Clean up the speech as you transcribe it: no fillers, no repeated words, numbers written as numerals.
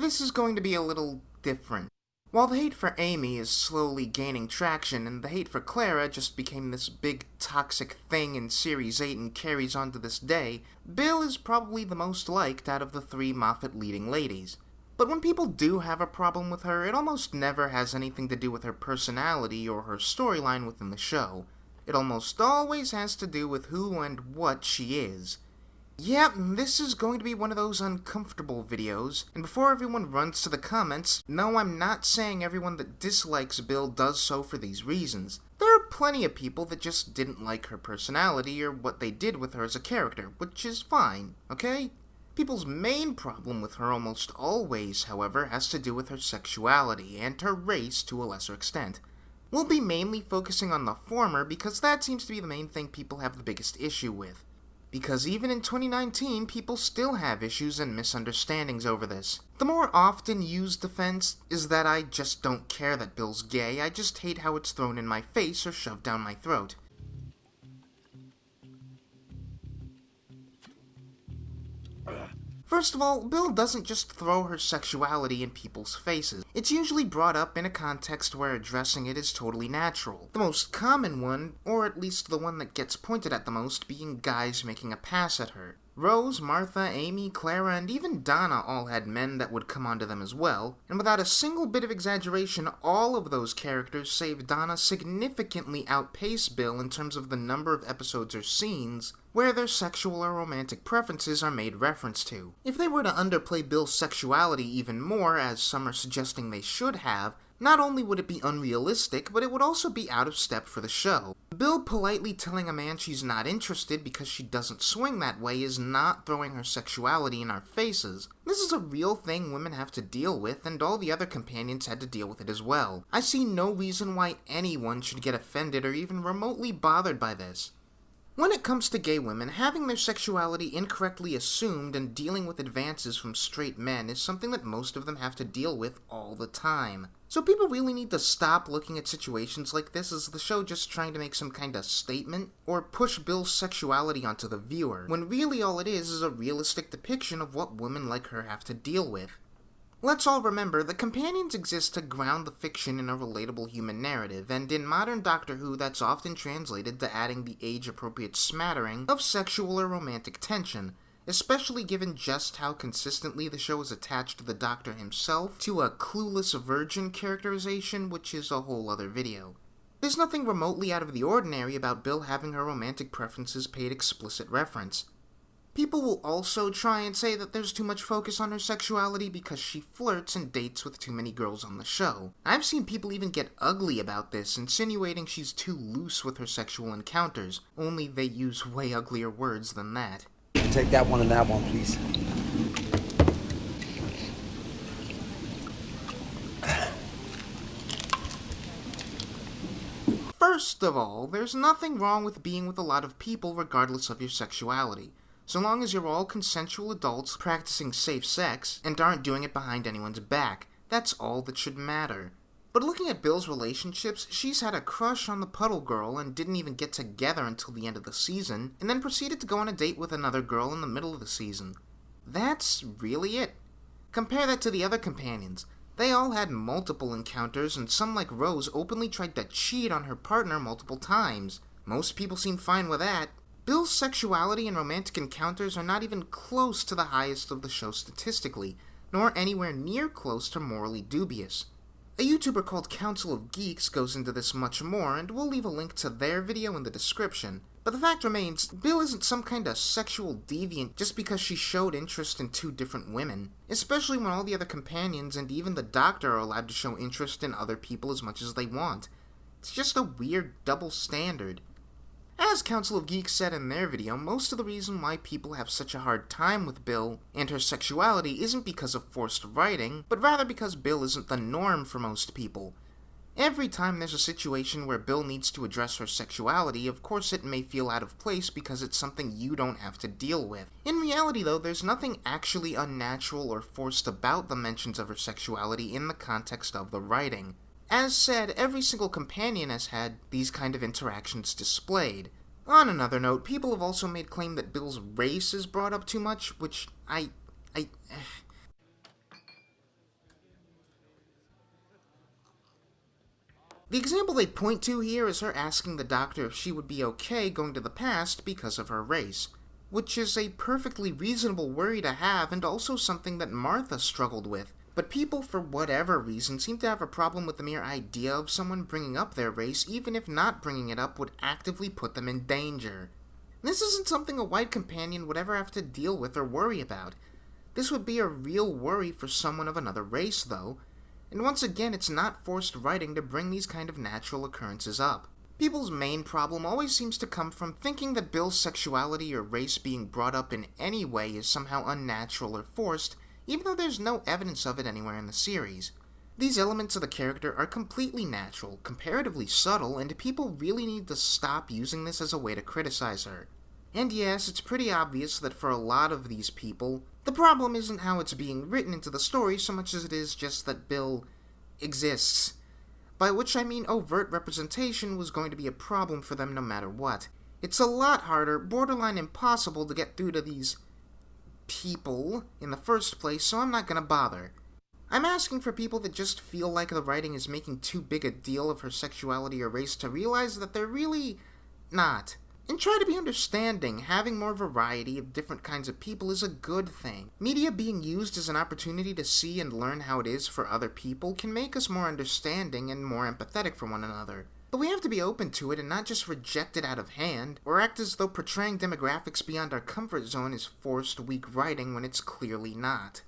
this is going to be a little different. While the hate for Amy is slowly gaining traction, and the hate for Clara just became this big toxic thing in Series 8 and carries on to this day, Bill is probably the most liked out of the three Moffat leading ladies. But when people do have a problem with her, it almost never has anything to do with her personality or her storyline within the show. It almost always has to do with who and what she is. Yep, this is going to be one of those uncomfortable videos, and before everyone runs to the comments, no, I'm not saying everyone that dislikes Bill does so for these reasons. There are plenty of people that just didn't like her personality or what they did with her as a character, which is fine, okay? People's main problem with her almost always, however, has to do with her sexuality and her race to a lesser extent. We'll be mainly focusing on the former because that seems to be the main thing people have the biggest issue with. Because even in 2019, people still have issues and misunderstandings over this. The more often used defense is that I just don't care that Bill's gay, I just hate how it's thrown in my face or shoved down my throat. First of all, Bill doesn't just throw her sexuality in people's faces. It's usually brought up in a context where addressing it is totally natural. The most common one, or at least the one that gets pointed at the most, being guys making a pass at her. Rose, Martha, Amy, Clara, and even Donna all had men that would come onto them as well, and without a single bit of exaggeration, all of those characters save Donna significantly outpace Bill in terms of the number of episodes or scenes where their sexual or romantic preferences are made reference to. If they were to underplay Bill's sexuality even more, as some are suggesting they should have, not only would it be unrealistic, but it would also be out of step for the show. Bill politely telling a man she's not interested because she doesn't swing that way is not throwing her sexuality in our faces. This is a real thing women have to deal with, and all the other companions had to deal with it as well. I see no reason why anyone should get offended or even remotely bothered by this. When it comes to gay women, having their sexuality incorrectly assumed and dealing with advances from straight men is something that most of them have to deal with all the time. So people really need to stop looking at situations like this as the show just trying to make some kind of statement, or push Bill's sexuality onto the viewer, when really all it is a realistic depiction of what women like her have to deal with. Let's all remember that companions exist to ground the fiction in a relatable human narrative, and in modern Doctor Who that's often translated to adding the age-appropriate smattering of sexual or romantic tension, especially given just how consistently the show is attached to the Doctor himself to a clueless virgin characterization, which is a whole other video. There's nothing remotely out of the ordinary about Bill having her romantic preferences paid explicit reference. People will also try and say that there's too much focus on her sexuality because she flirts and dates with too many girls on the show. I've seen people even get ugly about this, insinuating she's too loose with her sexual encounters, only they use way uglier words than that. Take that one and that one, please. First of all, there's nothing wrong with being with a lot of people regardless of your sexuality. So long as you're all consensual adults practicing safe sex and aren't doing it behind anyone's back, that's all that should matter. But looking at Bill's relationships, she's had a crush on the Puddle Girl and didn't even get together until the end of the season, and then proceeded to go on a date with another girl in the middle of the season. That's really it. Compare that to the other companions. They all had multiple encounters, and some like Rose openly tried to cheat on her partner multiple times. Most people seem fine with that. Bill's sexuality and romantic encounters are not even close to the highest of the show statistically, nor anywhere near close to morally dubious. A YouTuber called Council of Geeks goes into this much more, and we'll leave a link to their video in the description. But the fact remains, Bill isn't some kind of sexual deviant just because she showed interest in two different women, especially when all the other companions and even the Doctor are allowed to show interest in other people as much as they want. It's just a weird double standard. As Council of Geeks said in their video, most of the reason why people have such a hard time with Bill and her sexuality isn't because of forced writing, but rather because Bill isn't the norm for most people. Every time there's a situation where Bill needs to address her sexuality, of course it may feel out of place because it's something you don't have to deal with. In reality though, there's nothing actually unnatural or forced about the mentions of her sexuality in the context of the writing. As said, every single companion has had these kind of interactions displayed. On another note, people have also made claim that Bill's race is brought up too much, which The example they point to here is her asking the doctor if she would be okay going to the past because of her race, which is a perfectly reasonable worry to have and also something that Martha struggled with. But people, for whatever reason, seem to have a problem with the mere idea of someone bringing up their race, even if not bringing it up would actively put them in danger. This isn't something a white companion would ever have to deal with or worry about. This would be a real worry for someone of another race, though, and once again, it's not forced writing to bring these kind of natural occurrences up. People's main problem always seems to come from thinking that Bill's sexuality or race being brought up in any way is somehow unnatural or forced, even though there's no evidence of it anywhere in the series. These elements of the character are completely natural, comparatively subtle, and people really need to stop using this as a way to criticize her. And yes, it's pretty obvious that for a lot of these people, the problem isn't how it's being written into the story so much as it is just that Bill exists. By which I mean overt representation was going to be a problem for them no matter what. It's a lot harder, borderline impossible to get through to these people in the first place, so I'm not gonna bother. I'm asking for people that just feel like the writing is making too big a deal of her sexuality or race to realize that they're really not. And try to be understanding. Having more variety of different kinds of people is a good thing. Media being used as an opportunity to see and learn how it is for other people can make us more understanding and more empathetic for one another. But we have to be open to it and not just reject it out of hand, or act as though portraying demographics beyond our comfort zone is forced, weak writing when it's clearly not.